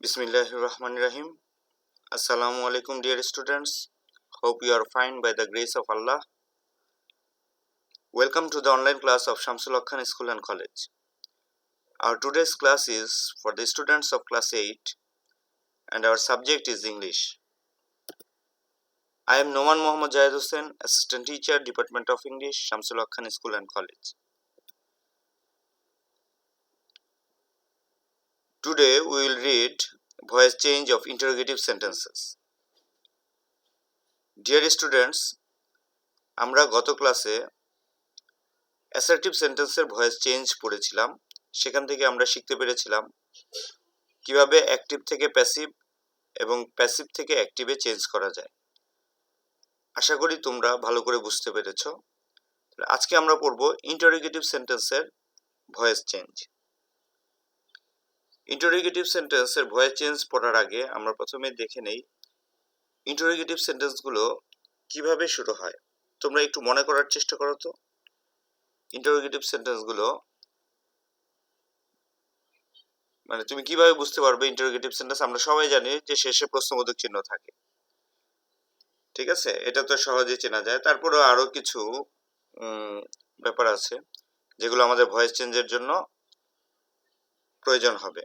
Bismillahirrahmanirrahim. Assalamu alaikum, dear students. Hope you are fine by the grace of Allah. Welcome to the online class of Shamsul Haq Khan School and College. Our today's class is for the students of class 8 and our subject is English. I am Noman Mohammad Jahid Hussain, Assistant Teacher, Department of English, Shamsul Haq Khan School and College. Today we will read voice change of interrogative sentences. Dear students, আমরা গত ক্লাসে assertive সেন্টেন্সের voice change পড়েছিলাম। সেখান থেকে আমরা শিখতে পেরেছিলাম কিভাবে অ্যাক্টিভ থেকে প্যাসিভ এবং প্যাসিভ থেকে অ্যাক্টিভে চেঞ্জ করা যায়। আশা করি তোমরা ভালো করে বুঝতে পেরেছ। আজকে আমরা পড়ব ইন্টারোগেটিভ সেন্টেন্সের ভয়েস চেঞ্জ। ইন্টারোগেটিভ সেন্টেন্সের ভয়েস চেঞ্জ পড়ার আগে আমরা প্রথমে দেখে নেই ইন্টারোগেটিভ সেন্টেন্সগুলো কিভাবে শুরু হয়। তোমরা একটু মনে করার চেষ্টা করো তো ইন্টারোগেটিভ সেন্টেন্সগুলো মানে তুমি কিভাবে বুঝতে পারবে ইন্টারোগেটিভ সেন্টেন্স। আমরা সবাই জানি যে শেষে প্রশ্নবোধক চিহ্ন থাকে, ঠিক আছে, এটা তো সহজেই চেনা যায়। তারপরেও আরো কিছু ব্যাপার আছে যেগুলো আমাদের ভয়েস চেঞ্জের জন্য প্রয়োজন হবে।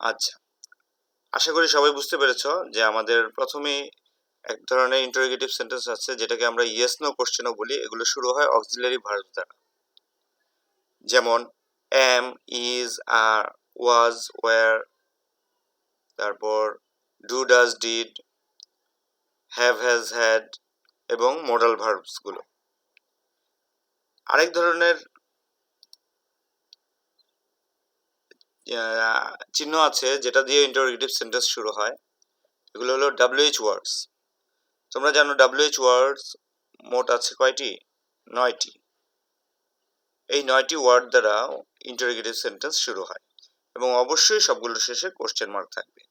আচ্ছা, আশা করি সবাই বুঝতে পেরেছ যে আমাদের প্রথমেই এক ধরনের ইন্টারোগেটিভ সেন্টেন্স আছে যেটাকে আমরা ইয়েস নো কোশ্চেনও বলি। এগুলো শুরু হয় অক্সিলারি ভার্ব দ্বারা, যেমন am, is, are, was, were, তারপর do, does, did, have, has, had এবং মডাল ভার্বস গুলো। আরেক ধরনের চিহ্ন আছে যেটা দিয়ে ইন্টারোগেটিভ সেন্টেন্স শুরু হয়, এগুলো হলো WH ওয়ার্ডস। তোমরা জানো WH ওয়ার্ডস মোট আছে কয়টি? 9টি। এই 9টি ওয়ার্ড দ্বারা ইন্টারোগেটিভ সেন্টেন্স শুরু হয় এবং অবশ্যই সবগুলোর শেষে কোশ্চেন মার্ক থাকবে।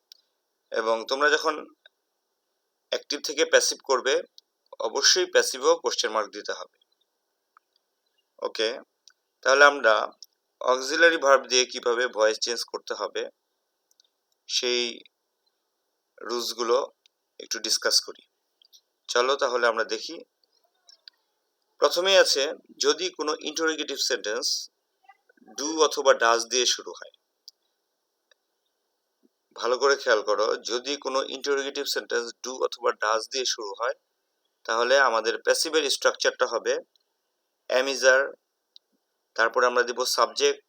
এবং তোমরা যখন অ্যাক্টিভ থেকে প্যাসিভ করবে অবশ্যই প্যাসিভও কোশ্চেন মার্ক দিতে হবে। ওকে, তাহলে আমরা অক্সিলারি ভার্ব দিয়ে কিভাবে ভয়েস চেঞ্জ করতে হবে সেই রুলসগুলো একটু ডিসকাস করি। চলো তাহলে আমরা দেখি। প্রথমেই আছে যদি কোনো ইন্টারোগেটিভ সেন্টেন্স ডু অথবা ডাজ দিয়ে শুরু হয়। ভালো করে খেয়াল করো, যদি কোনো ইন্টারোগেটিভ সেন্টেন্স ডু অথবা ডাজ দিয়ে শুরু হয় তাহলে আমাদের প্যাসিভের স্ট্রাকচারটা হবে am, is, are, তারপরে আমরা দিব সাবজেক্ট,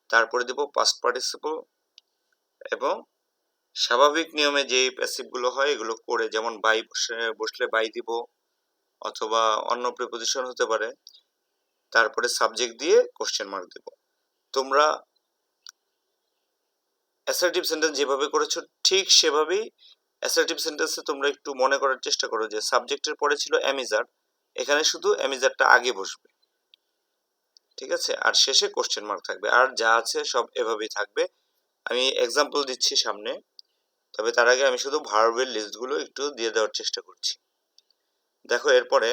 তারপরে দিব পাস্ট পার্টিসিপল এবং স্বাভাবিক নিয়মে যে প্যাসিভগুলো হয় এগুলো করে, যেমন বাই বসলে বাই দিব অথবা অন্য প্রিপোজিশন হতে পারে, তারপরে সাবজেক্ট দিয়ে কোশ্চেন মার্ক দিব। তোমরা অ্যাসার্টিভ সেন্টেন্স যেভাবে করেছো ঠিক সেভাবেই অ্যাসার্টিভ সেন্টেন্সে তোমরা একটু মনে করার চেষ্টা করো যে সাবজেক্টের পরে ছিল am, is, are, এখানে শুধু am, is, are-টা আগে বসবে, ঠিক আছে, আর শেষে কোশ্চেন মার্ক থাকবে। আর যা আছে সব এভাবেই থাকবে। আমি এক্সাম্পল দিচ্ছি সামনে, তবে তার আগে আমি শুধু ভার্বের লিস্টগুলো একটু দিয়ে দেওয়ার চেষ্টা করছি। দেখো, এরপরে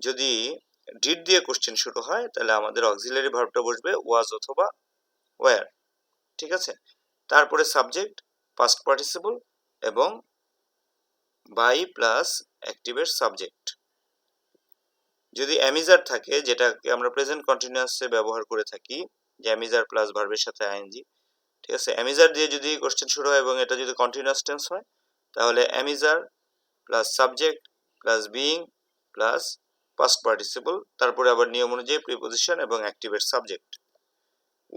যদি ডিড দিয়ে কোশ্চেন শুরু হয় তাহলে আমাদের অক্সিলারি ভার্বটা বসবে ওয়াজ অথবা ওয়্যার, ঠিক আছে। তারপরে সাবজেক্ট, পাস্ট পার্টিসিপল এবং বাই প্লাস অ্যাক্টিভের সাবজেক্ট। যদি am, is, are থাকে, যেটাকে আমরা প্রেজেন্ট কন্টিনিউয়াসে ব্যবহার করে থাকি, যে am, is, are প্লাস ভার্বের সাথে ing, ঠিক আছে, am, is, are দিয়ে যদি কোশ্চেন শুরু হয় এবং এটা যদি কন্টিনিউয়াস টেন্স হয় তাহলে am, is, are plus subject plus being plus past participle, তারপরে আবার নিয়ম অনুযায়ী প্রিপোজিশন এবং অ্যাক্টিভের সাবজেক্ট।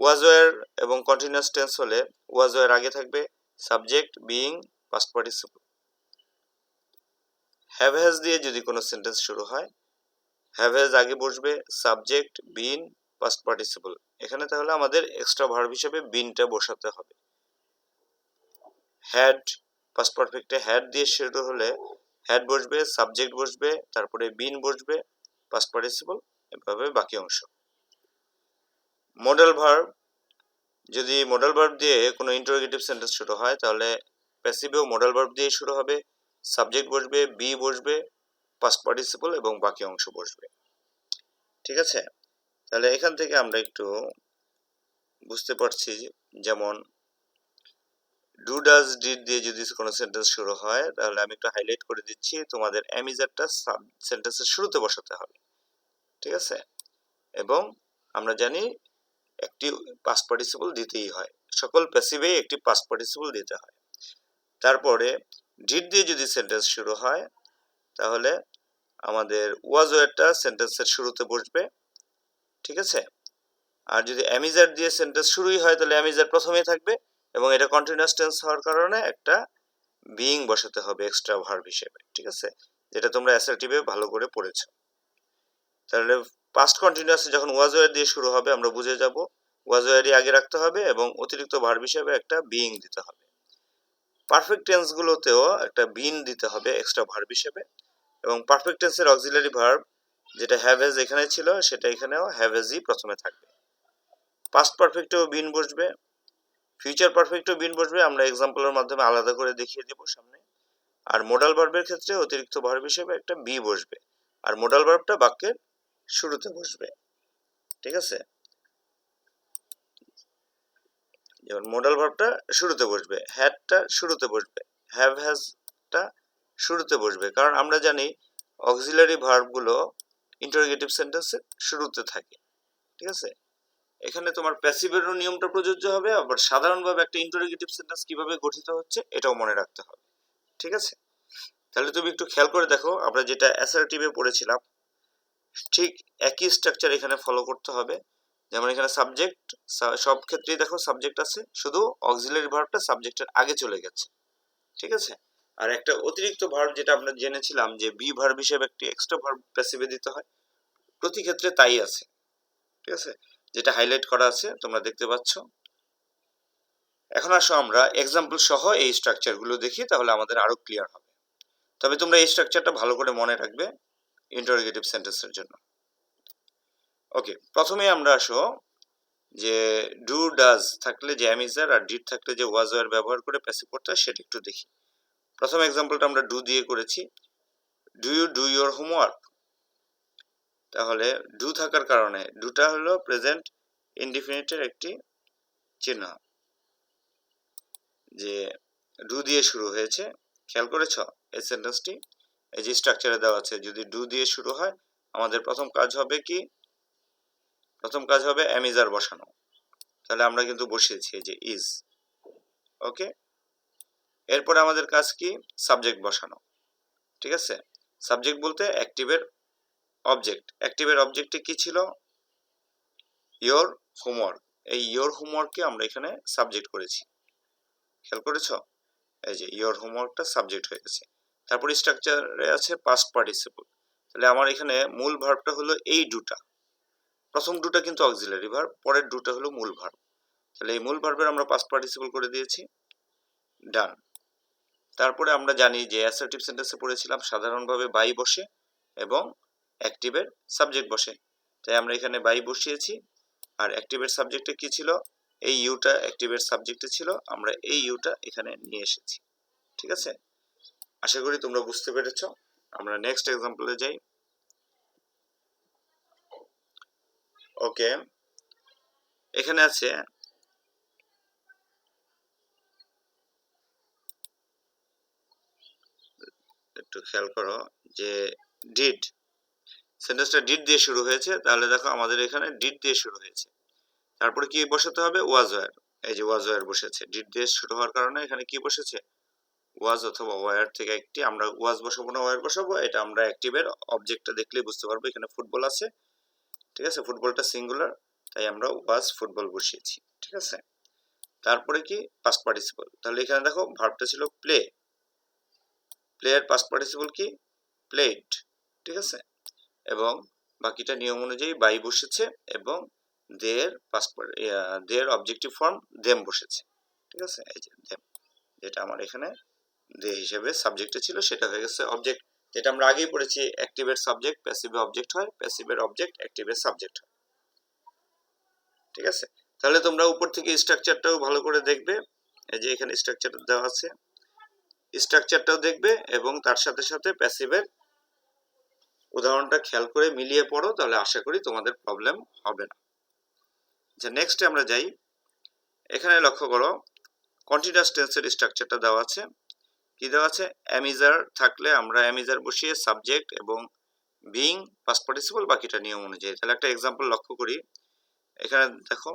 ওয়াজ ওয়্যার এবং কন্টিনিউয়াস টেন্স হলে ওয়াজ ওয়্যার আগে থাকবে subject being past participle. Have has দিয়ে যদি কোনো সেন্টেন্স শুরু হয় হ্যাভ হ্যাজ আগে বসবে সাবজেক্ট বিন পাস্ট পার্টিসিপল। এখানে তাহলে আমাদের এক্সট্রা ভার্ব হিসেবে বিনটা বসাতে হবে। হ্যাড পাস্ট পারফেক্টে হ্যাড দিয়ে শুরু হলে হ্যাড বসবে, সাবজেক্ট বসবে, তারপরে বিন বসবে, পাস্ট পার্টিসিপল, এভাবে বাকি অংশ। মডেল ভার্ব, যদি মডেল ভার্ব দিয়ে কোনো ইন্টারোগেটিভ সেন্টেন্স শুরু হয় তাহলে প্যাসিভেও মডেল ভার্ব দিয়ে শুরু হবে, সাবজেক্ট বসবে, বি বসবে, পাস্ট পার্টিসিপল এবং বাকি অংশ বসবে, ঠিক আছে। তাহলে এখান থেকে আমরা একটু বুঝতে পারছি, যেমন ডু ডাজ ডিড দিয়ে যদি কোনো সেন্টেন্স শুরু হয় তাহলে আমি একটু হাইলাইট করে দিচ্ছি, তোমাদের অ্যামিজারটা সেন্টেন্সের শুরুতে বসাতে হবে, ঠিক আছে। এবং আমরা জানি একটি পাস্ট পার্টিসিপল দিতেই হয়, সকল প্যাসিভেই একটি পাস্ট পার্টিসিপল দিতে হয়। তারপরে ডিড দিয়ে যদি সেন্টেন্স শুরু হয় তাহলে আমাদের ওয়াজ ওয়ারটা সেন্টেন্সের শুরুতে বসবে, ঠিক আছে। আর যদি অ্যামিজার দিয়ে সেন্টেন্স শুরুই হয় তাহলে অ্যামিজার প্রথমেই থাকবে এবং এটা কন্টিনিউয়াস টেন্স হওয়ার কারণে একটা বিইং বসাতে হবে এক্সট্রা ভার্ব হিসেবে, ঠিক আছে, যেটা তোমরা অ্যাসার্টিভে ভালো করে পড়েছো। তাহলে পাস্ট কন্টিনিউয়াসে যখন ওয়াজ ওয়ার দিয়ে শুরু হবে আমরা বুঝে যাব ওয়াজ ওয়ারই আগে রাখতে হবে এবং অতিরিক্ত ভার্ব হিসেবে একটা বিইং দিতে হবে। পারফেক্ট টেন্সগুলোতেও একটা বিন দিতে হবে এক্সট্রা ভার্ব হিসেবে, এবং পারফেক্ট টেন্সের অক্সিলারি ভার্ব যেটা হ্যাভ হ্যাজ এখানে ছিল সেটা এখানেও হ্যাভ হ্যাজই প্রথমে থাকবে। পাস্ট পারফেক্টেও বিন বসবে, ফিউচার পারফেক্টেও বিন বসবে, আমরা এক্সাম্পলের মাধ্যমে আলাদা করে দেখিয়ে দেব সামনে। আর মোডাল ভার্বের ক্ষেত্রে অতিরিক্ত ভার্ব হিসেবে একটা বি বসবে, আর মোডাল ভার্বটা বাক্যের শুরুতে বসবে, ঠিক আছে। যেমন মোডাল ভার্বটা শুরুতে বসবে, হ্যাডটা শুরুতে বসবে, হ্যাভ হ্যাজটা শুরুতে বসবে, কারণ আমরা জানি অক্সিলারি ভার্বগুলো ইন্টারোগেটিভ সেন্টেন্সের শুরুতে থাকে, ঠিক আছে। এখানে তোমার প্যাসিভেরও নিয়মটা প্রযোজ্য হবে, আবার সাধারণভাবে একটা ইন্টারোগেটিভ সেন্টেন্স কিভাবে গঠিত হচ্ছে এটাও মনে রাখতে হবে, ঠিক আছে। তাহলে তুমি একটু খেয়াল করে দেখো, আমরা যেটা অ্যাসার্টিভে পড়েছিলাম ঠিক একই স্ট্রাকচার এখানে ফলো করতে হবে। যেমন এখানে সাবজেক্ট, সব ক্ষেত্রেই দেখো সাবজেক্ট আছে, শুধু অক্সিলারি ভার্বটা সাবজেক্টের আগে চলে গেছে, ঠিক আছে। আর একটা অতিরিক্ত ভার্ব যেটা আমরা জেনেছিলাম যে বি ভার্ব হিসেবে একটি এক্সট্রা ভার্ব প্যাসিভে দিতে হয়, প্রতি ক্ষেত্রে তাই আছে, ঠিক আছে, যেটা হাইলাইট করা আছে তোমরা দেখতে পাচ্ছ। এখন আসো আমরা এক্সাম্পল সহ এই স্ট্রাকচারগুলো দেখি, তাহলে আমাদের আরো ক্লিয়ার হবে। তবে তোমরা এই স্ট্রাকচারটা ভালো করে মনে রাখবে ইন্টারোগেটিভ সেন্টেন্সের জন্য। ওকে, প্রথমে আমরা আসো যে ডু ডাজ থাকলে যে অ্যামিজার আর ডিড থাকলে যে ওয়াজ ওয়ার ব্যবহার করে প্যাসিভ করতে হয় সেটা একটু দেখি। প্রথম এক্সাম্পলটা আমরা ডু দিয়ে করেছি, do you do your homework. তাহলে ডু থাকার কারণে ডুটা হলো প্রেজেন্ট ইনডিফিনিটের একটি চিহ্ন, যে ডু দিয়ে শুরু হয়েছে। খেয়াল করেছ এই সেন্টেন্সটি, এই যে স্ট্রাকচারে দেওয়া আছে, যদি ডু দিয়ে শুরু হয় আমাদের প্রথম কাজ হবে কি, প্রথম কাজ হবে অ্যামিজার বসানো। তাহলে আমরা কিন্তু বসিয়েছি এই যে ইজ, ওকে। এরপরে আমাদের কাজ কি, সাবজেক্ট বসানো, ঠিক আছে। সাবজেক্ট বলতে অ্যাক্টিভের অবজেক্ট, অ্যাক্টিভের অবজেক্টে কি ছিল, ইয়োর হোমওয়ার্ক। এই ইয়োর হোমওয়ার্ককে আমরা এখানে সাবজেক্ট করেছি, খেয়াল করেছ, এই যে ইয়োর হোমওয়ার্কটা সাবজেক্ট হয়ে গেছে। তারপর স্ট্রাকচারে আছে পাস্ট পার্টিসিপল। তাহলে আমার এখানে মূল ভার্বটা হলো এই ডুটা, প্রথম ডুটা কিন্তু অক্সিলারি ভার্ব, পরের ডুটা হলো মূল ভার্ব। তাহলে এই মূল ভার্বের আমরা পাস্ট পার্টিসিপল করে দিয়েছি, ডান। তারপরে আমরা জানি যে অ্যাসার্টিভ সেন্টেন্সে পড়েছিলাম সাধারণভাবে বাই বসে এবং অ্যাক্টিভের সাবজেক্ট বসে, তাই আমরা এখানে বাই বসিয়েছি। আর অ্যাক্টিভের সাবজেক্টে কি ছিল, এই ইউটা অ্যাক্টিভের সাবজেক্টে ছিল, আমরা এই ইউটা এখানে নিয়ে এসেছি, ঠিক আছে। আশা করি তোমরা বুঝতে পেরেছ। আমরা নেক্সট এক্সাম্পলে যাই। ওকে, এখানে আছে একটু খেয়াল করো যে ডিড, সেন্টেন্সটা ডিড দিয়ে শুরু হয়েছে, তাহলে দেখো আমাদের এখানে ডিড দিয়ে শুরু হয়েছে, তারপরে কি বসাতে হবে, ওয়াজ ওয়ার। এই যে ওয়াজ ওয়ার বসেছে, ডিড দিয়ে শুরু হওয়ার কারণে এখানে কি বসেছে, ওয়াজ অথবা ওয়ার থেকে একটি, আমরা ওয়াজ বসাবো না ওয়ার বসাবো, এটা আমরা অ্যাক্টিভের অবজেক্টটা দেখলেই বুঝতে পারবো। এখানে ফুটবল আছে, ঠিক আছে, ফুটবলটা সিঙ্গুলার, তাই আমরা ওয়াজ ফুটবল বসিয়েছি, ঠিক আছে। তারপরে কি, পাস্ট পার্টিসিপল। তাহলে এখানে দেখো ভার্বটা ছিল প্লে, প্লেয়ার পাস্ট পার্টিসিপল কি, প্লেড, ঠিক আছে। এবং বাকিটা নিয়ম অনুযায়ী বাই বসেছে এবং দের পাসপোর্ট দের অবজেক্টিভ ফর্ম দেম বসেছে, ঠিক আছে। এই যে দেম, যেটা আমার এখানে দে হিসেবে সাবজেক্টে ছিল সেটা হয়ে গেছে অবজেক্ট, যেটা আমরা আগেই পড়েছি অ্যাক্টিভের সাবজেক্ট প্যাসিভে অবজেক্ট হয়, প্যাসিভের অবজেক্ট অ্যাক্টিভের সাবজেক্ট হয়, ঠিক আছে। তাহলে তোমরা উপর থেকে স্ট্রাকচারটাও ভালো করে দেখবে, এই যে এখানে স্ট্রাকচার দেওয়া আছে, স্ট্রাকচারটাও দেখবে এবং তার সাথে সাথে প্যাসিভের উদাহরণটা খেয়াল করে মিলিয়ে পড়ো, তাহলে আশা করি তোমাদের প্রবলেম হবে না। আচ্ছা, নেক্সটে আমরা যাই। এখানে লক্ষ্য করো কন্টিনিউয়াস টেন্সের স্ট্রাকচারটা দেওয়া আছে। কি দেওয়া আছে? অ্যামিজার থাকলে আমরা অ্যামিজার বসিয়ে সাবজেক্ট এবং বিং পাস্ট পার্টিসিপল বাকিটা নিয়ম অনুযায়ী। তাহলে একটা এক্সাম্পল লক্ষ্য করি। এখানে দেখো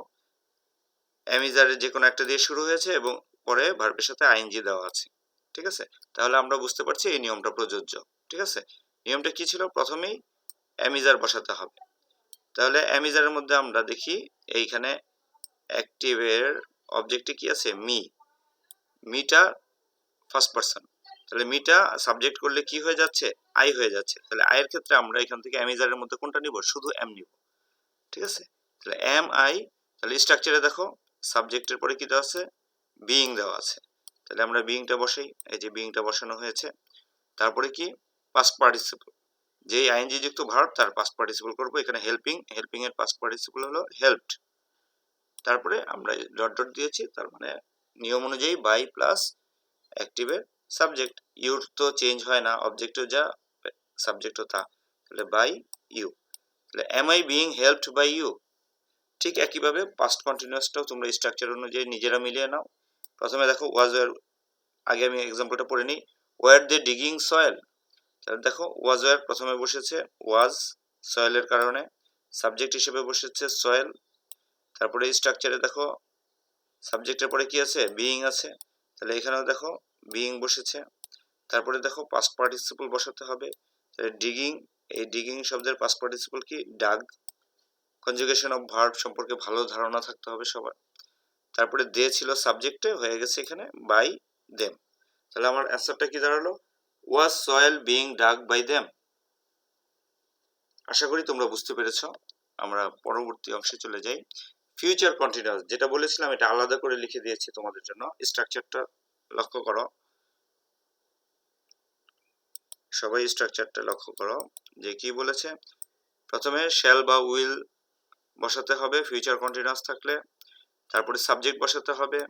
অ্যামিজারের যে কোনো একটা দিয়ে শুরু হয়েছে এবং পরে ভার্বের সাথে আইএনজি দেওয়া আছে। ঠিক আছে, তাহলে আমরা বুঝতে পারছি এই নিয়মটা প্রযোজ্য। ঠিক আছে, নিয়মটা কি ছিল? প্রথমেই অ্যামিজার বসাতে হবে। তাহলে অ্যামিজারের মধ্যে আমরা দেখি এইখানে অ্যাক্টিভের অবজেক্টে কি আছে? মিটা ফার্স্ট পারসন। তাহলে মিটা সাবজেক্ট করলে কি হয়ে যাচ্ছে? আই হয়ে যাচ্ছে। তাহলে আই এর ক্ষেত্রে আমরা এখান থেকে অ্যামিজারের মধ্যে কোনটা নিব? শুধু এম নিব। ঠিক আছে, তাহলে এম আই। তাহলে স্ট্রাকচারে দেখো সাবজেক্টের পরে কি দেওয়া আছে? বিইং দেওয়া আছে। তাহলে আমরা বিইংটা বসাই। এই যে বিইংটা বসানো হয়েছে। তারপরে কি? পাস্ট পার্টিসিপল, যেই আইএনজি যুক্ত ভার্ব তার পাস্ট পার্টিসিপল করব। এখানে হেল্পিং, হেল্পিং এর পাস্ট পার্টিসিপল হলো হেল্পড। তারপরে আমরা ডট ডট দিয়েছি, তার মানে নিয়ম অনুযায়ী বাই প্লাস অ্যাক্টিভের সাবজেক্ট। ইউর তো চেঞ্জ হয় না, অবজেক্টও যা সাবজেক্টও তা। তাহলে বাই ইউ। তাহলে am I being helped by you. ঠিক একইভাবে পাস্ট কন্টিনিউয়াসটাও তোমরা স্ট্রাকচার অনুযায়ী নিজেরা মিলিয়ে নাও। প্রথমে দেখো ওয়াজ ওয়ার, আগে আমি এক্সাম্পলটা পড়ে নিই। ওয়ার দে ডিগিং সয়েল। তাহলে দেখো ওয়াজ ওয়ার প্রথমে বসেছে ওয়াজ, সয়েলের কারণে সাবজেক্ট হিসেবে বসেছে সয়েল। তারপরে স্ট্রাকচারে দেখো সাবজেক্টের পরে কি আছে? বিইং আছে। তাহলে এখানেও দেখো বিইং বসেছে। তারপরে দেখো পাস্ট পার্টিসিপল বসাতে হবে। তাহলে ডিগিং, এই ডিগিং শব্দের পাস্ট পার্টিসিপল কি? ডাগ। কনজুগেশন অফ ভার্ব সম্পর্কে ভালো ধারণা থাকতে হবে সবার। তারপরে দে ছিল সাবজেক্টে, হয়ে গেছে এখানে বাই দেম। তাহলে আমার অ্যান্সারটা কি দাঁড়ালো? Was soil being dug by them. আশা করি তোমরা বুঝতে পেরেছো। আমরা পরবর্তী অংশে চলে যাই। ফিউচার কন্টিনিউয়াস যেটা বলেছিলাম এটা আলাদা করে লিখে দিয়েছি তোমাদের জন্য। স্ট্রাকচারটা লক্ষ্য করো, সবাই স্ট্রাকচারটা লক্ষ্য করো যে কি বলেছে। প্রথমে শ্যাল বা উইল বসাতে হবে ফিউচার কন্টিনিউয়াস থাকলে। তারপরে সাবজেক্ট বসাতে হবে,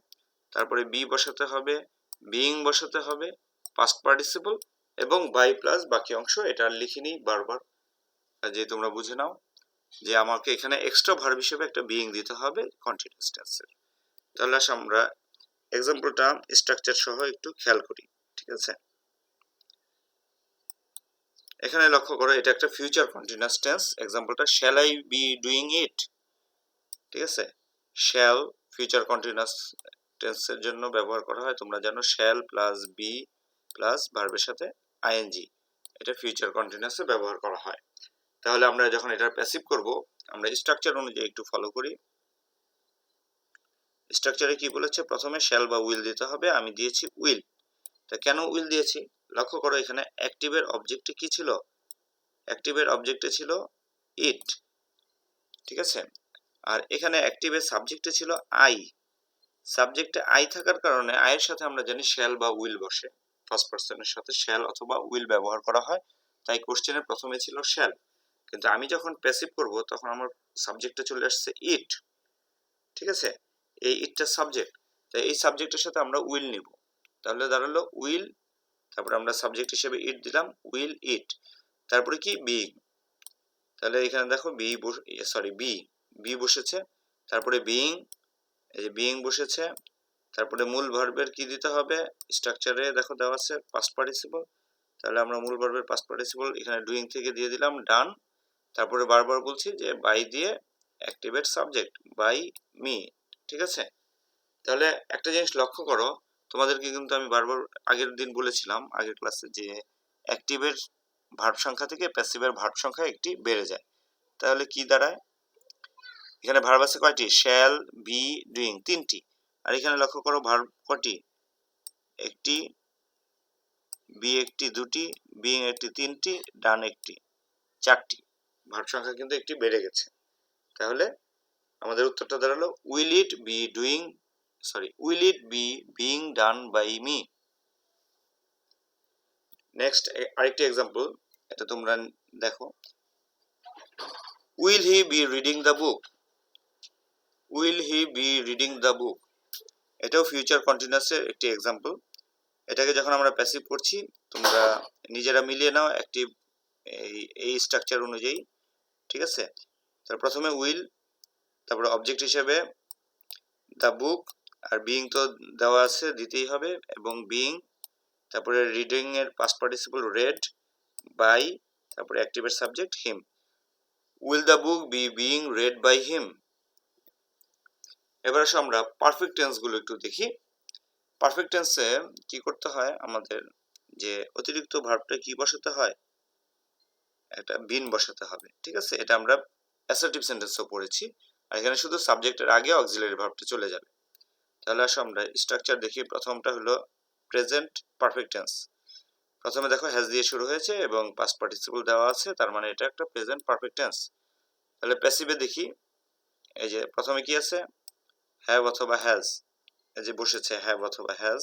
তারপরে বি বসাতে হবে, বিইং বসাতে হবে, পাস্ট পার্টিসিপল এবং বাই প্লাস বাকি অংশ। এটা লিখিনি বারবার, যে তোমরা বুঝে নাও যে আমাকে এখানে এক্সট্রা ভার্ব হিসেবে একটা বিইং দিতে হবে কন্টিনিউয়াস টেন্সের। তাহলে আমরা এক্সাম্পলটা স্ট্রাকচার সহ একটু খেয়াল করি। ঠিক আছে, এখানে লক্ষ্য করো এটা একটা ফিউচার কন্টিনিউয়াস টেন্স। এক্সাম্পলটা shall I be doing it. ঠিক আছে, শ্যাল ফিউচার কন্টিনিউয়াস টেন্সের জন্য ব্যবহার করা হয়। তোমরা জানো শ্যাল প্লাস বি প্লাস ভার্বের সাথে আইএনজি, এটা ফিউচার কন্টিনিউয়াসে ব্যবহার করা হয়। তাহলে আমরা যখন এটা প্যাসিভ করব, আমরা স্ট্রাকচার অনুযায়ী একটু ফলো করি। স্ট্রাকচারে কি বলেছে? প্রথমে শ্যাল বা উইল দিতে হবে। আমি দিয়েছি উইল। তা কেন উইল দিয়েছি? লক্ষ্য করো এখানে অ্যাক্টিভের অবজেক্টে কি ছিল? অ্যাক্টিভের অবজেক্টে ছিল ইট। ঠিক আছে, আর এখানে অ্যাক্টিভের সাবজেক্টে ছিল আই। সাবজেক্টে আই থাকার কারণে আয়ের সাথে আমরা জানি শ্যাল বা উইল বসে। ফার্স্ট পারসনের সাথে শ্যাল অথবা উইল ব্যবহার করা হয়, তাই কোশ্চেনের প্রথমে ছিল শ্যাল। কিন্তু আমি যখন প্যাসিভ করব তখন আমার সাবজেক্টে চলে আসছে ইট। ঠিক আছে, এই ইটটা সাবজেক্ট, তাই এই সাবজেক্টের সাথে আমরা উইল নিব। তাহলে দাঁড়ালো উইল, তারপরে আমরা সাবজেক্ট হিসেবে ইট দিলাম, উইল ইট। তারপরে কি? বিইং। তাহলে এখানে দেখো বি বি বসেছে, তারপরে বিইং, এই যে বিইং বসেছে। তারপরে মূল ভার্বের কি দিতে হবে? স্ট্রাকচারে দেখো দেওয়া আছে পাস্ট পার্টিসিপল। তাহলে আমরা মূল ভার্বের পাস্ট পার্টিসিপল এখানে ডুইং থেকে দিয়ে দিলাম ডান। তারপরে বারবার বলছি যে বাই দিয়ে অ্যাক্টিভেট সাবজেক্ট বাই মি। ঠিক আছে, তাহলে একটা জিনিস লক্ষ্য করো, তোমাদেরকে কিন্তু আমি বারবার আগের দিন বলেছিলাম আগের ক্লাসে যে অ্যাক্টিভের ভার্ব সংখ্যা থেকে প্যাসিভের ভার্ব সংখ্যা একটি বেড়ে যায়। তাহলে কি দাঁড়ায়? এখানে ভার্ব আছে কয়টি? শ্যাল, বি, ডুইং, তিনটি। আর এখানে লক্ষ্য করো ভার্ব কয়টি? একটি, বি একটি, দুটি, বিইং একটি, তিনটি, ডান একটি, চারটি। ভার্ব সংখ্যা কিন্তু একটি বেড়ে গেছে। তাহলে আমাদের উত্তরটা দাঁড়ালো will it be being done by me. Next আরেকটি এক্সাম্পল, এটা তোমরা দেখো। Will he be reading the book. Will he be reading the book, এটাও ফিউচার কন্টিনিউয়াসের একটি এক্সাম্পল। এটাকে যখন আমরা প্যাসিভ করছি তোমরা নিজেরা মিলিয়ে নাও অ্যাক্টিভ এই স্ট্রাকচার অনুযায়ী। ঠিক আছে, তার প্রথমে উইল, তারপরে অবজেক্ট হিসেবে দ্য বুক, আর বিইং তো দেওয়া আছে, দিতেই হবে, এবং বিইং, তারপরে রিডিং এর পাস্ট পার্টিসিপল রেড, বাই, তারপরে অ্যাক্টিভের subject him. Will the book be being read by him. এবার আসো আমরা পারফেক্ট টেন্স গুলো একটু দেখি। পারফেক্ট টেন্সে কি করতে হয় আমাদের, যে অতিরিক্ত ভার্বটা কি বসাতে হয়, একটা বিন বসাতে হবে, ঠিক আছে। এটা আমরা অ্যাসার্টিভ সেন্টেন্সও পড়েছি। আর এখানে শুধু সাবজেক্টের আগে অক্সিলারি ভার্বটা চলে যাবে। তাহলে আসো আমরা স্ট্রাকচার দেখি। প্রথমটা হলো প্রেজেন্ট পারফেক্ট টেন্স। প্রথমে দেখো হ্যাজ দিয়ে শুরু হয়েছে এবং পাস্ট পার্টিসিপল দেওয়া আছে, তার মানে এটা একটা প্রেজেন্ট পারফেক্ট টেন্স। তাহলে প্যাসিভে দেখি, এই যে প্রথমে কি আছে, হ্যাভ অথবা হ্যাজ, এই যে বসেছে হ্যাভ অথবা হ্যাজ,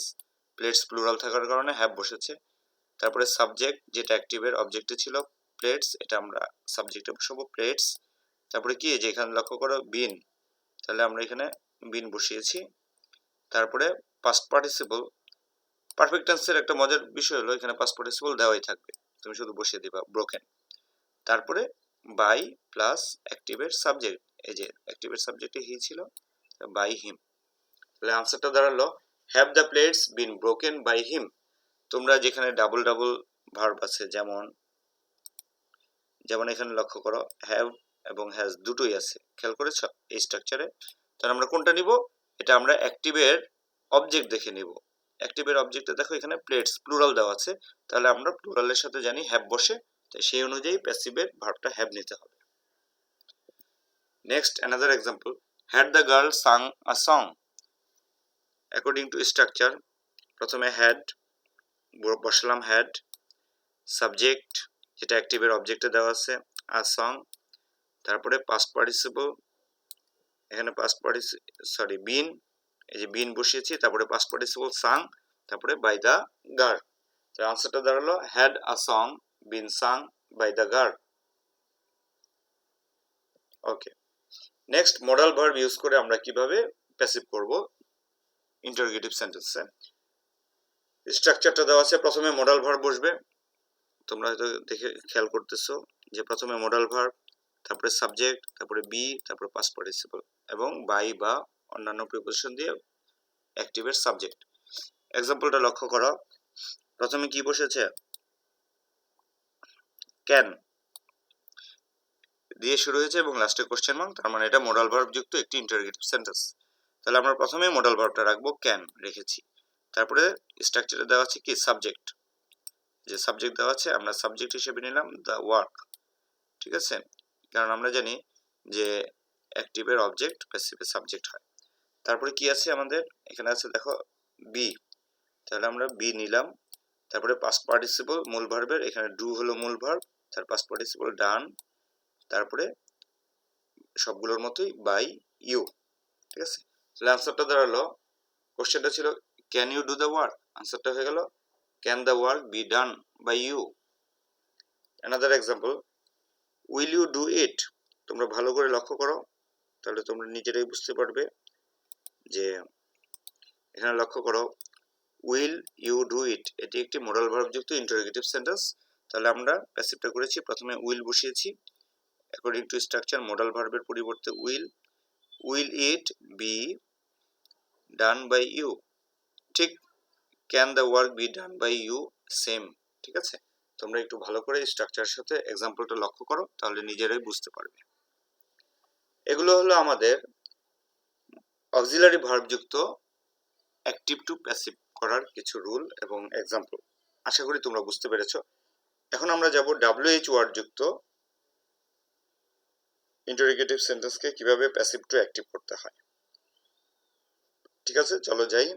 প্লেটস প্লুরাল থাকার কারণে হ্যাভ বসেছে। তারপরে সাবজেক্ট যেটা অ্যাক্টিভের অবজেক্টে ছিল প্লেটস, এটা আমরা সাবজেক্টে বসাবো প্লেটস। তারপরে কি, যে এখানে লক্ষ্য করো বিন, তাহলে আমরা এখানে বিন বসিয়েছি। তারপরে পাস্ট পার্টিসিপল, পারফেক্ট টেন্সের একটা মজার বিষয় হলো এখানে পাস্ট পার্টিসিপল দেওয়াই থাকবে, তুমি শুধু বসিয়ে দিবা ব্রোকেন। তারপরে বাই প্লাস অ্যাক্টিভের সাবজেক্ট, এই যে অ্যাক্টিভের সাবজেক্টে হি ছিল, বাই হিম। তাহলে আনসারটা দাঁড়ালো have the plates been broken by him. তোমরা যেখানে ডাবল ডাবল ভার্ব আছে, যেমন এখানে লক্ষ্য করো হ্যাভ এবং হ্যাজ দুটোই আছে, খেয়াল করেছ এই স্ট্রাকচারে। তাহলে আমরা কোনটা নিব, এটা আমরা অ্যাক্টিভের অবজেক্ট দেখে নিব। অ্যাক্টিভের অবজেক্টে দেখো এখানে প্লেটস প্লুরাল দেওয়া আছে, তাহলে আমরা প্লুরালের সাথে জানি হ্যাভ বসে, তাই সেই অনুযায়ী প্যাসিভের ভার্বটা হ্যাভ নিতে হবে। Next another example, had the girl sang a song. According to structure, প্রথমে হ্যাড বসালাম হ্যাড, সাবজেক্ট যেটা অ্যাক্টিভের অবজেক্টে দেওয়া আছে আ সং, তারপরে পাস্ট পার্টিসিপল, এখানে বিন, এই যে বিন বসিয়েছি, তারপরে পাস্ট পার্টিসিপল সাং, তারপরে বাই দ্য গার্ল। তো আনসারটা দাঁড়ালো had a song been sang by the girl. Okay, next modal verb use করে আমরা কিভাবে প্যাসিভ করব ইন্টারোগেটিভ সেন্টেন্সে। স্ট্রাকচারটা দেওয়া আছে, প্রথমে মডাল ভার্ব বসবে, তোমরা হয়তো দেখে খেয়াল করতেছো যে প্রথমে মডাল ভার্ব, তারপরে সাবজেক্ট, তারপরে বি, তারপরে পাস্ট পার্টিসিপল এবং বাই বা অন্যান্য প্রিপোজিশন দিয়ে অ্যাক্টিভের সাবজেক্ট। এক্সাম্পলটা লক্ষ্য করো, প্রথমে কি বসেছে, ক্যান দিয়ে শুরু হয়েছে এবং লাস্টে কোশ্চেন মার্ক, তার মানে এটা মডাল ভার্ব যুক্ত একটি ইন্টারোগেটিভ সেন্টেন্স। তাহলে আমরা প্রথমে মডাল ভার্বটা রাখবো, ক্যান রেখেছি। তারপরে স্ট্রাকচারে দেওয়া আছে কি সাবজেক্ট, যে সাবজেক্ট দেওয়া আছে আমরা সাবজেক্ট হিসেবে নিলাম দ্য ওয়ার্ক, ঠিক আছে, কারণ আমরা জানি যে অ্যাক্টিভের অবজেক্ট প্যাসিভের সাবজেক্ট হয়। তারপরে কি আছে আমাদের, এখানে আছে দেখো বি, তাহলে আমরা বি নিলাম। তারপরে পাস্ট পার্টিসিপল মূল ভার্বের, এখানে ডু হলো মূল ভার্ব, তার পাস্ট পার্টিসিপল ডান, তারপরে সবগুলোর মতোই বাই ইউ, ঠিক আছে। তাহলে আনসারটা দাঁড়ালো, কোশ্চেনটা ছিল can you do the work, আনসারটা হয়ে গেল can the work be done by you. Another example, will you do it. তোমরা ভালো করে লক্ষ্য করো, তাহলে তোমরা নিজেরাই বুঝতে পারবে যে এখানে লক্ষ্য করো উইল ইউ ডু ইট, এটি একটি মডাল ভার্ব যুক্ত ইন্টারোগেটিভ সেন্টেন্স। তাহলে আমরা প্যাসিভটা করেছি, প্রথমে উইল বসিয়েছি, অ্যাকর্ডিং টু স্ট্রাকচার মডাল ভার্বের পরিবর্তে will it be done by you, ঠিক can the work be done by you same, ঠিক আছে। তোমরা একটু ভালো করে স্ট্রাকচারের সাথে এক্সাম্পলটা লক্ষ্য করো, তাহলে নিজেরাই বুঝতে পারবে। এগুলো হলো আমাদের অক্সিলারি ভার্ব যুক্ত অ্যাক্টিভ টু প্যাসিভ করার কিছু রুল এবং এক্সাম্পল। আশা করি তোমরা বুঝতে পেরেছো। এখন আমরা যাব WH ওয়ার্ড যুক্ত ইন্টারোগেটিভ সেন্টেন্সকে কিভাবে প্যাসিভ টু অ্যাক্টিভ করতে হয়। ঠিক আছে, চলো যাই।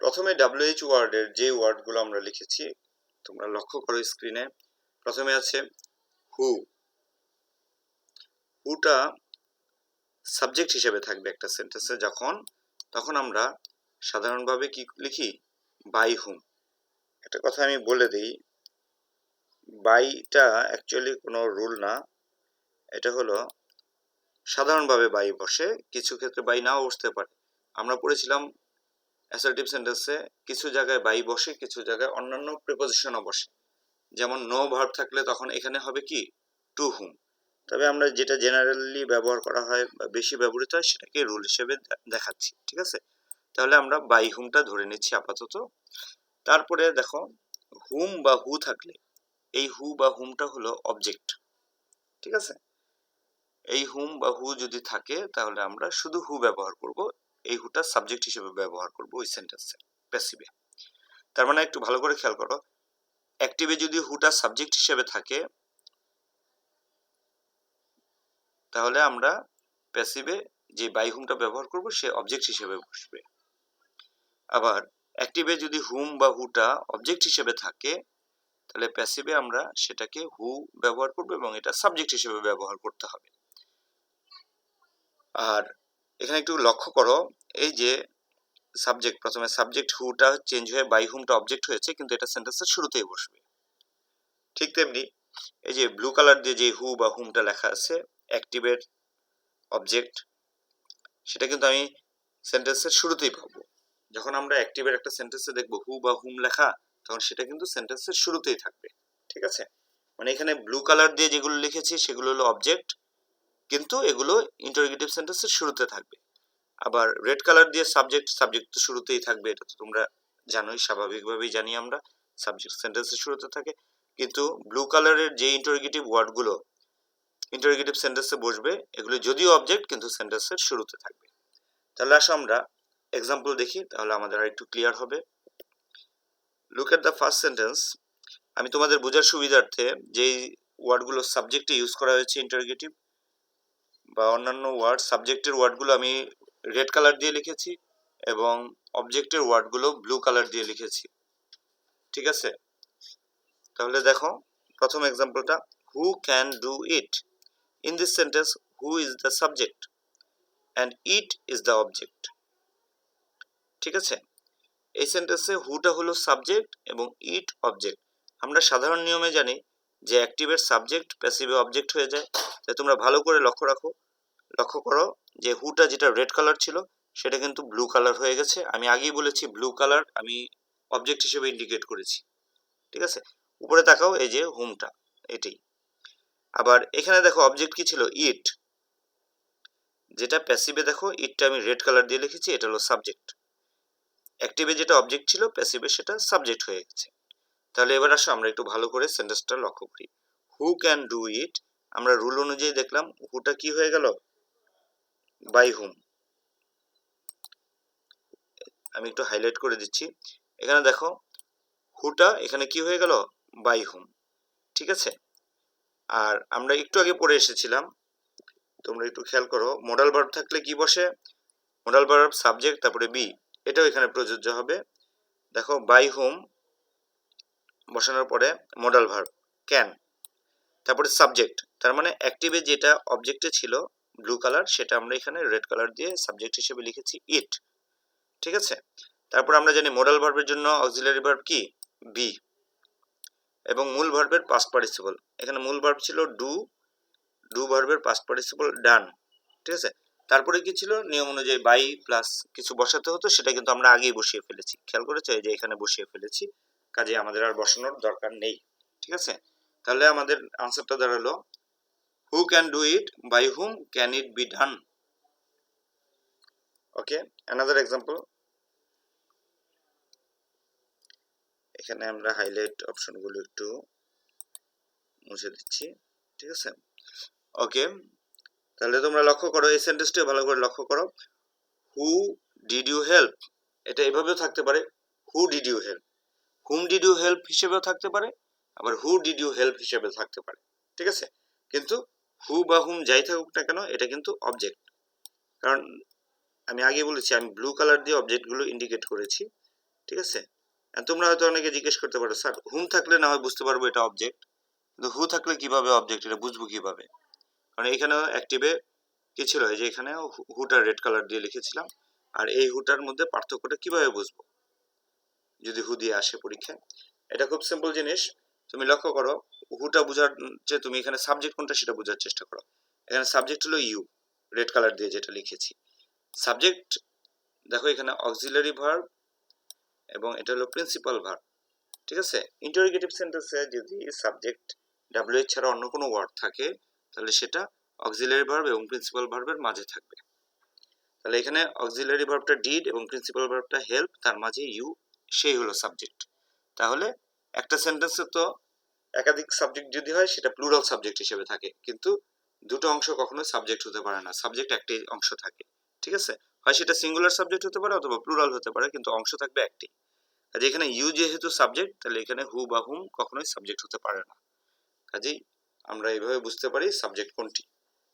প্রথমে WH ওয়ার্ডের যে ওয়ার্ডগুলো আমরা লিখেছি তোমরা লক্ষ্য করো স্ক্রিনে। প্রথমে আছে হু, হুটা সাবজেক্ট হিসেবে থাকবে একটা সেন্টেন্সে, তখন আমরা সাধারণভাবে কি লিখি, বাই হুম। একটা কথা আমি বলে দিই, বাইটা অ্যাকচুয়ালি কোনো রুল না, এটা হলো সাধারণভাবে বাই বসে, কিছু ক্ষেত্রে বাই নাও বসতে পারে। আমরা পড়েছিলাম অ্যাসার্টিভ সেন্টেন্সে কিছু জায়গায় বাই বসে, কিছু জায়গায় অন্যান্য প্রিপোজিশনও বসে। যেমন নো ভার্ব থাকলে তখন এখানে হবে কি টু হুম, তবে আমরা যেটা জেনারেলি ব্যবহার করা হয় বা বেশি ব্যবহৃত হয় সেটাকে রুল হিসেবে দেখাচ্ছি, ঠিক আছে। তাহলে আমরা বাই হুমটা ধরে নিচ্ছি আপাতত। তারপরে দেখো হুম বা হু থাকলে এই হু বা হুমটা হলো অবজেক্ট, ঠিক আছে। এই হুম বা হু যদি থাকে তাহলে আমরা শুধু হু ব্যবহার করব, এই হুটা সাবজেক্ট হিসেবে ব্যবহার করব ওই সেন্টেন্সে, প্যাসিভে। তার মানে একটু ভালো করে খেয়াল করো, অ্যাক্টিভে যদি হুটা সাবজেক্ট হিসেবে থাকে তাহলে আমরা প্যাসিভে যে বাই হুমটা ব্যবহার করব সে অবজেক্ট হিসেবে বসবে। আবার অ্যাক্টিভে যদি হুম বা হুটা অবজেক্ট হিসেবে থাকে তাহলে প্যাসিভে আমরা সেটাকে হু ব্যবহার করব এবং এটা সাবজেক্ট হিসেবে ব্যবহার করতে হবে। আর এখানে একটু লক্ষ্য করো, এই যে সাবজেক্ট, প্রথমে সাবজেক্ট হুটা চেঞ্জ হয়ে বাই হুমটা অবজেক্ট হয়েছে, কিন্তু এটা সেন্টেন্সের শুরুতেই বসবে। ঠিক তেমনি এই যে ব্লু কালার দিয়ে যে হু বা হুমটা লেখা আছে অ্যাক্টিভের অবজেক্ট, সেটা কিন্তু আমি সেন্টেন্সের শুরুতেই পাবো। যখন আমরা অ্যাক্টিভের একটা সেন্টেন্সে দেখবো হু বা হুম লেখা, তখন সেটা কিন্তু সেন্টেন্সের শুরুতেই থাকবে, ঠিক আছে। মানে এখানে ব্লু কালার দিয়ে যেগুলো লিখেছি সেগুলো হলো অবজেক্ট, কিন্তু এগুলো ইন্টারোগেটিভ সেন্টেন্সের শুরুতে থাকবে। আবার রেড কালার দিয়ে সাবজেক্ট, সাবজেক্ট তো শুরুতেই থাকবে, এটা তো তোমরা জানোই, স্বাভাবিকভাবেই জানি আমরা সাবজেক্ট সেন্টেন্সের শুরুতে থাকে। কিন্তু ব্লু কালারের যে ইন্টারোগেটিভ ওয়ার্ডগুলো ইন্টারোগেটিভ সেন্টেন্সে বসবে, এগুলো যদিও অবজেক্ট কিন্তু সেন্টেন্সের শুরুতে থাকবে। তাহলে আসো আমরা এক্সাম্পল দেখি, তাহলে আমাদের আর একটু ক্লিয়ার হবে। Look at the first sentence. আমি তোমাদের বোঝার সুবিধার্থে যেই ওয়ার্ডগুলো সাবজেক্টে ইউজ করা হয়েছে ইন্টারোগেটিভ বা অন্যান্য ওয়ার্ড, সাবজেক্টের ওয়ার্ডগুলো আমি রেড কালার দিয়ে লিখেছি এবং অবজেক্টের ওয়ার্ডগুলো ব্লু কালার দিয়ে লিখেছি, ঠিক আছে। তাহলে দেখো প্রথম এক্সাম্পলটা, who can do it. In this sentence who is the subject and it is the object, ঠিক আছে। এই সেন্টেন্সে হুটা হলো সাবজেক্ট এবং ইট অবজেক্ট। আমরা সাধারণ নিয়মে জানি যে অ্যাক্টিভের সাবজেক্ট প্যাসিভে অবজেক্ট হয়ে যায়। তাই তোমরা ভালো করে লক্ষ্য করো যে হুটা যেটা রেড কালার ছিল সেটা কিন্তু ব্লু কালার হয়ে গেছে। আমি আগেই বলেছি ব্লু কালার আমি অবজেক্ট হিসেবে ইন্ডিকেট করেছি, ঠিক আছে। উপরে তাকাও, এই যে হুমটা এটাই। আবার এখানে দেখো অবজেক্ট কি ছিল, ইট, যেটা প্যাসিভে দেখো ইটটা আমি রেড কালার দিয়ে লিখেছি, এটা হলো সাবজেক্ট। অ্যাক্টিভে যেটা অবজেক্ট ছিল প্যাসিভে সেটা সাবজেক্ট হয়ে গেছে। তাহলে এবার আসো আমরা একটু ভালো করে সেন্টেন্সটা লক্ষ্য করি। হু ক্যান ডু ইট, আমরা রুল অনুযায়ী দেখলাম হুটা কি হয়ে গেল, বাই হুম। আমি একটু হাইলাইট করে দিচ্ছি, এখানে দেখো হুটা এখানে কি হয়ে গেল, বাই হুম, ঠিক আছে। আর আমরা একটু আগে পড়ে এসেছিলাম, তোমরা একটু খেয়াল করো, মডাল ভার্ব থাকলে কি বসে, মডাল ভার্ব সাবজেক্ট তারপরে বি, এটাও এখানে প্রযোজ্য হবে। দেখো বাই হুম বসানোর পরে মডাল ভার্ব ক্যান, তারপরে সাবজেক্ট, তার মানে অ্যাক্টিভে যেটা অবজেক্টে ছিল ব্লু কালার সেটা আমরা এখানে রেড কালার দিয়ে সাবজেক্ট হিসেবে লিখেছি ইট, ঠিক আছে। তারপর আমরা জানি মডাল ভার্বের জন্য অক্সিলারি ভার্ব কি, বি, এবং মূল ভার্বের পাস্ট পার্টিসিপল, এখানে মূল ভার্ব ছিল ডু, ডু ভার্বের পাস্ট পার্টিসিপল ডান, ঠিক আছে। তারপরে কি ছিল, নিয়ম অনুযায়ী বাই প্লাস কিছু বসাতে হতো, সেটা কিন্তু আমরা আগেই বসিয়ে ফেলেছি, খেয়াল করেছো, এই যে এখানে বসিয়ে ফেলেছি, কাজে আমাদের আর বসানোর দরকার নেই, ঠিক আছে। তাহলে আমাদের আনসারটা দাঁড়ালো who can do it, by whom can it be done. Okay, another example, এখানে আমরা হাইলাইট অপশনগুলো একটু মুছে দিচ্ছি, ঠিক আছে। ওকে, তাহলে তোমরা লক্ষ্য করো এই সেন্টেন্সটা ভালো করে লক্ষ্য করো, হু ডিড ইউ হেল্প, এটা এভাবেও থাকতে পারে who did you help, whom did you help হিসেবেও থাকতে পারে, আবার হু ডিড ইউ হেল্প হিসেবে থাকতে পারে, ঠিক আছে। কিন্তু হু বা হুম যাই থাকুক না কেন এটা কিন্তু অবজেক্ট, কারণ আমি আগে বলেছি আমি ব্লু কালার দিয়ে অবজেক্টগুলো ইন্ডিকেট করেছি, ঠিক আছে। তোমরা হয়তো অনেকে জিজ্ঞেস করতে পারো স্যার হুম থাকলে না হয় বুঝতে পারবো এটা অবজেক্ট, কিন্তু হু থাকলে কিভাবে অবজেক্ট, এটা বুঝবো কিভাবে, কারণ এখানেও অ্যাক্টিভে কি ছিল, এই যে এখানে হুটা রেড কালার দিয়ে লিখেছিলাম, আর এই হুটার মধ্যে পার্থক্যটা কিভাবে বুঝবো যদি হু দিয়ে আসে পরীক্ষায়, এটা খুব সিম্পল জিনিস। তুমি লক্ষ্য করো হুটা বোঝার যে তুমি এখানে সাবজেক্ট কোনটা সেটা বোঝার চেষ্টা করো, এখানে সাবজেক্ট হলো ইউ, রেড কালার দিয়ে যেটা লিখেছি সাবজেক্ট, দেখো এখানে অক্সিলারি ভার্ব এবং এটা হলো প্রিন্সিপাল ভার্ব, ঠিক আছে। ইন্টারোগেটিভ সেন্টেন্সে যদি সাবজেক্ট ডাব্লিউ ছাড়া অন্য কোনো ওয়ার্ড থাকে তাহলে সেটা অক্সিলারি ভার্ব এবং প্রিন্সিপাল ভার্বের মাঝে থাকবে। তাহলে এখানে অক্সিলারি ভার্বটা ডিড এবং প্রিন্সিপাল ভার্বটা হেল্প, তার মাঝে ইউ, সেই হলো সাবজেক্ট। তাহলে একটা সেন্টেন্সে তো একাধিক সাবজেক্ট যদি হয় সেটা প্লুরাল সাবজেক্ট হিসেবে থাকে, কিন্তু দুটো অংশ কখনো সাবজেক্ট হতে পারে না, সাবজেক্ট একটি অংশ থাকে। ঠিক আছে, হয় সেটা সিঙ্গুলার সাবজেক্ট হতে পারে অথবা প্লুরাল হতে পারে, কিন্তু অংশ থাকবে একটি। কাজে এখানে ইউ যেহেতু সাবজেক্ট, তাহলে এখানে হু বা হুম কখনোই সাবজেক্ট হতে পারে না। কাজেই আমরা এইভাবে বুঝতে পারি সাবজেক্ট কোনটি।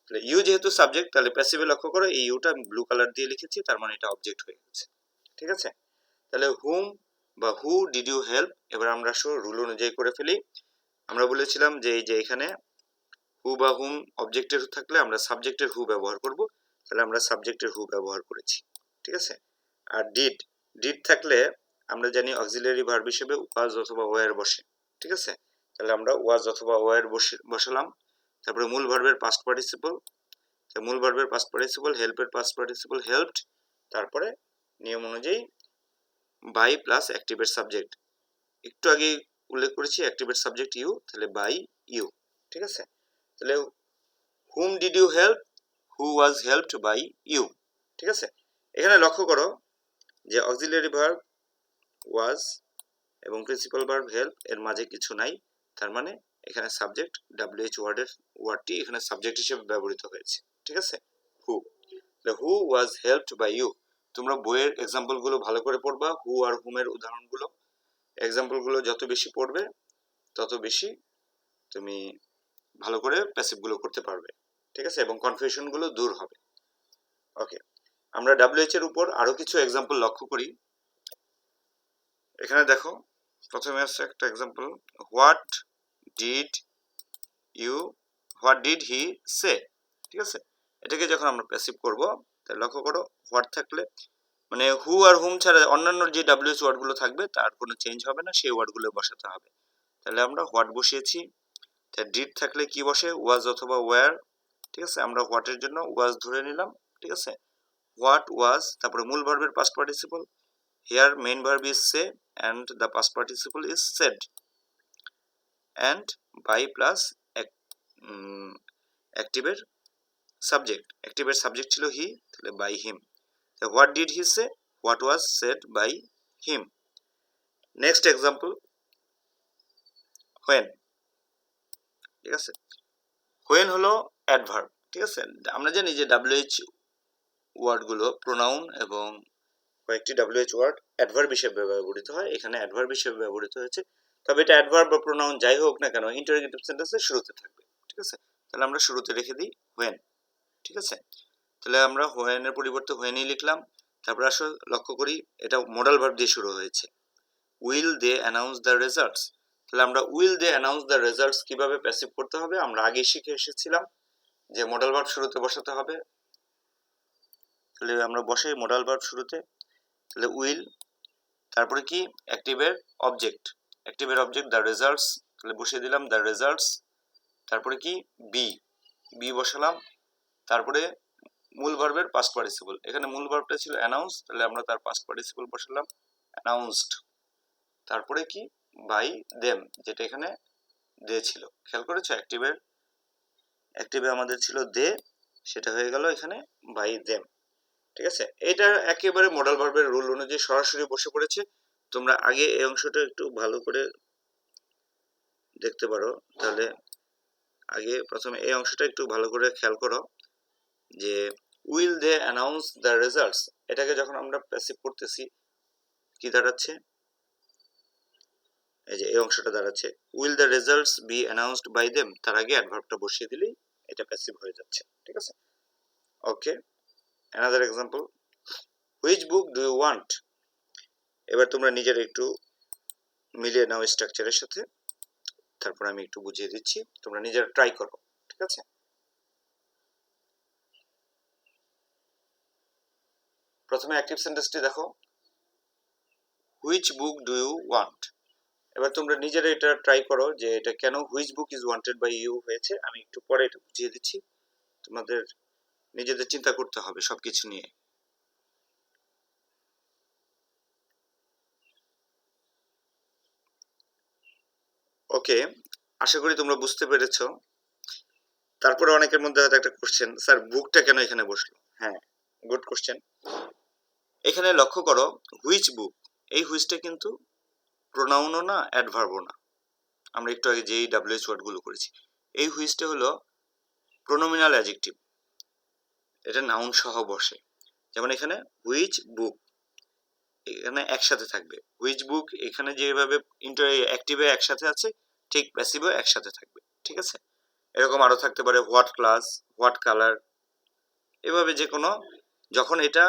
তাহলে ইউ যেহেতু সাবজেক্ট, তাহলে প্যাসিভে লক্ষ্য করো, এই ইউটা আমি ব্লু কালার দিয়ে লিখেছি, তার মানে এটা অবজেক্ট হয়ে গেছে। ঠিক আছে, তাহলে হুম বা হু ডিড ইউ হেল্প, এবার আমরা আসলে রুল অনুযায়ী করে ফেলি। আমরা বলেছিলাম যে এই যে এখানে হু বা হুম অবজেক্টের থাকলে আমরা সাবজেক্টের হু ব্যবহার করব, তাহলে আমরা সাবজেক্টের হু ব্যবহার করেছি। ঠিক আছে, আর ডিড ডিড থাকলে আমরা জানি অক্সিলারি ভার্ব হিসেবে ওয়াজ অথবা ওয়্যার বসে। ঠিক আছে, তাহলে আমরা ওয়াজ অথবা ওয়্যার বসালাম। তারপরে মূল ভার্বের পাস্ট পার্টিসিপল, মূল ভার্বের পাস্ট পার্টিসিপল, হেল্পের পাস্ট পার্টিসিপল হেল্পড, তারপরে নিয়ম অনুযায়ী বাই প্লাস অ্যাক্টিভেট সাবজেক্ট, একটু আগে উল্লেখ করেছি অ্যাক্টিভেট সাবজেক্ট ইউ, তাহলে বাই ইউ। ঠিক আছে, তাহলে whom did you help, who was helped by you. ঠিক আছে, এখানে লক্ষ্য করো যে অক্সিলারি ভার্ব ওয়াজ এবং প্রিন্সিপাল ভার্ব হেল্প এর মাঝে কিছু নাই, তার মানে এখানে সাবজেক্ট WH ওয়ার্ডটি এখানে সাবজেক্ট হিসেবে ব্যবহৃত হয়েছে। ঠিক আছে, হু, হু ওয়াজ হেল্পড বাই ইউ। তোমরা বইয়ের এক্সাম্পল গুলো ভালো করে পড়বা, হু আর হুমের উদাহরণগুলো, এক্সাম্পল গুলো যত বেশি পড়বে তত বেশি তুমি ভালো করে প্যাসিভ গুলো করতে পারবে। ঠিক আছে, এবং কনফিউশন গুলো দূর হবে। ওকে, আমরা WH এর উপর আরো কিছু এক্সাম্পল লক্ষ্য করি। এখানে দেখো, প্রথমে আছে একটা example, what did you, what did he say. ঠিক আছে, এটাকে যখন আমরা প্যাসিভ করব, তাহলে লক্ষ্য করো হোয়াট থাকলে মানে হু আর হুম ছাড়া অন্যান্য যে WH ওয়ার্ডগুলো থাকবে তার কোনো চেঞ্জ হবে না, সেই ওয়ার্ডগুলো বসাতে হবে। তাহলে আমরা হোয়াট বসিয়েছি, ডিড থাকলে কি বসে, ওয়াজ অথবা ওয়্যার। ঠিক আছে, আমরা হোয়াটের জন্য ওয়াজ ধরে নিলাম। ঠিক আছে, হোয়াট ওয়াজ, তারপরে মূল ভার্বের past participle, here main verb is say and the past participle is said, and by plus active subject, active subject ছিল he, তাহলে by him। what did he say, what was said by him। next example, when। ঠিক আছে, when হলো adverb. ঠিক আছে, আমরা জানি যে WH ওয়ার্ডগুলো প্রোনাউন এবং কয়েকটি WH ওয়ার্ড অ্যাডভার্ব হিসেবে ব্যবহৃত হয়, এখানে অ্যাডভার্ব হিসেবে ব্যবহৃত হয়েছে। তবে এটা অ্যাডভার্ব বা প্রোনাউন যাই হোক না কেন, ইন্টারোগেটিভ সেন্টেন্সের শুরুতে থাকবে। ঠিক আছে, তাহলে আমরা শুরুতে রেখে দিই when। ঠিক আছে, তাহলে আমরা when এর পরিবর্তে whenই লিখলাম। তারপর আসো লক্ষ্য করি, এটা মডাল ভার্ব দিয়ে শুরু হয়েছে, will they announce the results. তাহলে আমরা will they announce the results কিভাবে প্যাসিভ করতে হবে আমরা আগেই শিখে এসেছিলাম, যে মডাল ভার্ব শুরুতে বসাতে হবে। তাহলে আমরা বসাই মডাল ভার্ব শুরুতে, তাহলে উইল, তারপরে কি অ্যাক্টিভের অবজেক্ট, অ্যাক্টিভের অবজেক্ট দ্য রেজাল্টস, তাহলে বসিয়ে দিলাম দ্য রেজাল্টস। তারপরে কি বি বসালাম, তারপরে মূল ভার্বের পাস্ট পার্টিসিপল, এখানে মূল ভার্বটা ছিল অ্যানাউন্স, তাহলে আমরা তার পাস্ট পার্টিসিপল বসালাম অ্যানাউন্সড। তারপরে কি বাই দেম, যেটা এখানে দে ছিল, খেয়াল করেছো অ্যাক্টিভে আমাদের ছিল দে, সেটা হয়ে গেল এখানে বাই দেম। ঠিক আছে, এটা একেবারে মডাল ভার্বের রুল অনুযায়ী সরাসরি বসে পড়েছে। তোমরা আগে এই অংশটা একটু ভালো করে দেখতে পারো, তাহলে আগে প্রথমে এই অংশটা একটু ভালো করে খেয়াল করো যে will they announce the results, এটাকে যখন আমরা প্যাসিভ করতেছি কি দাঁড়াচ্ছে, এই যে এই অংশটা দাঁড়াচ্ছে will the results be announced by them, তার আগে অ্যাডভার্বটা বসিয়ে দিলেই এটা প্যাসিভ হয়ে যাচ্ছে। ঠিক আছে, okay, another example, which book do you want. এবার তোমরা নিজের একটু মিলিয়ে নাও স্ট্রাকচারের সাথে, তারপর আমি একটু বুঝিয়ে দিচ্ছি, তোমরা নিজেরা ট্রাই করো। ঠিক আছে, প্রথমে অ্যাক্টিভ সেন্টেন্সটি দেখো, which book do you want. এবার তোমরা নিজেরা এটা ট্রাই করো যে এটা কেন which book is wanted by you হয়েছে, আমি একটু পরে এটা বুঝিয়ে দিচ্ছি, তোমাদের নিজেদের চিন্তা করতে হবে সবকিছু নিয়ে। ওকে, আশা করি তোমরা বুঝতে পেরেছো। তারপরে অনেকের মধ্যে হয়তো একটা কোশ্চেন, স্যার বুকটা কেন এখানে বসলো? হ্যাঁ, গুড কোশ্চেন। এখানে লক্ষ্য করো হুইচ বুক, এই হুইচটা কিন্তু প্রোনাউনও না অ্যাডভার্বও না। আমরা একটু আগে যেই ডাব্লিউএইচ ওয়ার্ডগুলো করেছি, এই হুইচটা হলো প্রোনোমিনাল অ্যাডজেক্টিভ, এটা নাউন সহ বসে। যেমন এখানে হুইচ বুক, এখানে একসাথে থাকবে। হুইচ বুক এখানে যেভাবে অ্যাক্টিভে একসাথে আছে, ঠিক প্যাসিভও একসাথে থাকবে। ঠিক আছে, এরকম আরো থাকতে পারে হোয়াট ক্লাস, হোয়াট কালার, এভাবে যে কোনো, যখন এটা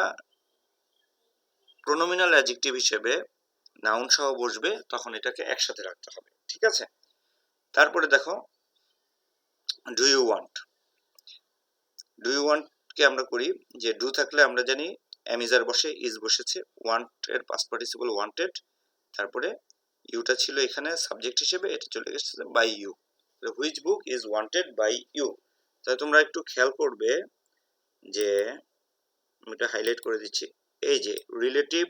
প্রোনোমিনাল অ্যাডজেক্টিভ হিসেবে নাউন সহ বসবে তখন এটাকে একসাথে রাখতে হবে। ঠিক আছে, তারপরে দেখো do you want. Do you want কে আমরা করি যে ডু থাকলে আমরা জানি অ্যামিজার বসে, ইজ বসেছে, ওয়ান্ট এর পাস্ট পার্টিসিপল ওয়ান্টেড, তারপরে ইউটা ছিল এখানে সাবজেক্ট হিসেবে, এটা চলে গেছে by you. Which book is wanted by you. তাহলে তোমরা একটু খেয়াল করবে যে আমি এটা হাইলাইট করে দিচ্ছি, এই যে রিলেটিভ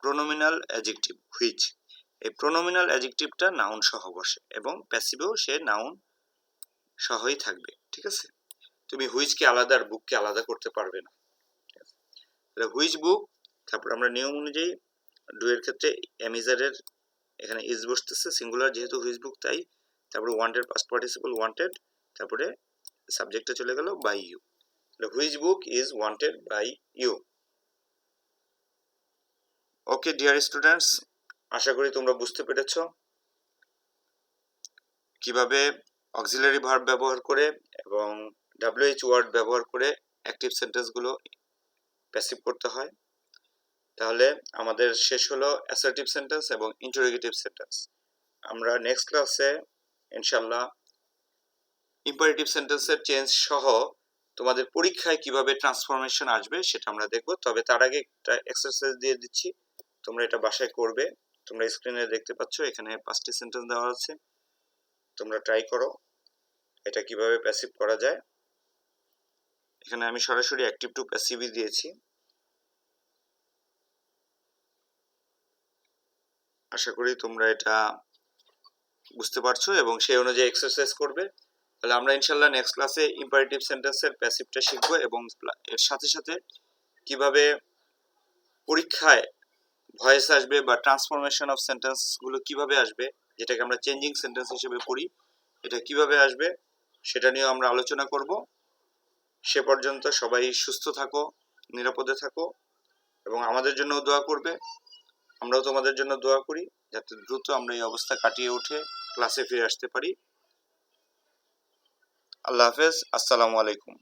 প্রোনোমিনাল অ্যাডজেক্টিভ হুইচ, এই প্রোনোমিনাল অ্যাডজেক্টিভটা নাউন সহ বসে এবং প্যাসিভেও সে নাউন সহই থাকবে। ঠিক আছে, তুমি হুইচকে আলাদা আর বুককে আলাদা করতে পারবে না। হুইচ বুক, তারপর আমরা নিয়ম অনুযায়ী ডু এর ক্ষেত্রে অ্যামিজারের এখানে ইজ বসতেছে সিঙ্গুলার যেহেতু হুইচ বুক, তাই তারপরে ওয়ান্টেড পাস্ট পার্টিসিপল ওয়ান্টেড, তারপরে সাবজেক্টটা চলে গেল by you. Which book is wanted by you. Okay dear students, আশা করি তোমরা বুঝতে পেরেছো কিভাবে অক্সিলারি ভার্ব ব্যবহার করে এবং ডাব্লিউএইচ ওয়ার্ড ব্যবহার করে অ্যাক্টিভ সেন্টেন্সগুলো প্যাসিভ করতে হয়। তাহলে আমাদের শেষ হলো অ্যাসার্টিভ সেন্টেন্স এবং ইন্টারোগেটিভ সেন্টেন্স। আমরা নেক্সট ক্লাসে ইনশাল্লাহ ইম্পারেটিভ সেন্টেন্সের চেঞ্জ সহ তোমাদের পরীক্ষায় কিভাবে ট্রান্সফরমেশন আসবে সেটা আমরা দেখব। তবে তার আগে একটা এক্সারসাইজ দিয়ে দিচ্ছি, তোমরা এটা বাসায় করবে। তোমরা স্ক্রিনে দেখতে পাচ্ছ এখানে 5টি সেন্টেন্স দেওয়া আছে, তোমরা ট্রাই করো এটা কিভাবে প্যাসিভ করা যায়। এখানে আমি সরাসরি অ্যাক্টিভ টু প্যাসিভই দিয়েছি। আশা করি তোমরা এটা বুঝতে পারছো এবং সেই অনুযায়ী এক্সারসাইজ করবে। তাহলে আমরা ইনশাল্লাহ নেক্সট ক্লাসে ইম্পারেটিভ সেন্টেন্সের প্যাসিভটা শিখবো এবং এর সাথে সাথে কিভাবে পরীক্ষায় ভয়েস আসবে বা ট্রান্সফরমেশন অফ সেন্টেন্স গুলো কিভাবে আসবে, যেটাকে আমরা চেঞ্জিং সেন্টেন্স হিসেবে পড়ি, এটা কিভাবে আসবে সেটা নিয়ে আমরা আলোচনা করব। সে পর্যন্ত সবাই সুস্থ থাকো, নিরাপদে থাকো এবং আমাদের জন্য দোয়া করবে। আমরাও তোমাদের জন্য দোয়া করি যাতে দ্রুত আমরা এই অবস্থা কাটিয়ে উঠে ক্লাসে ফিরে আসতে পারি। আল্লাহ হাফেজ, আসসালামু আলাইকুম।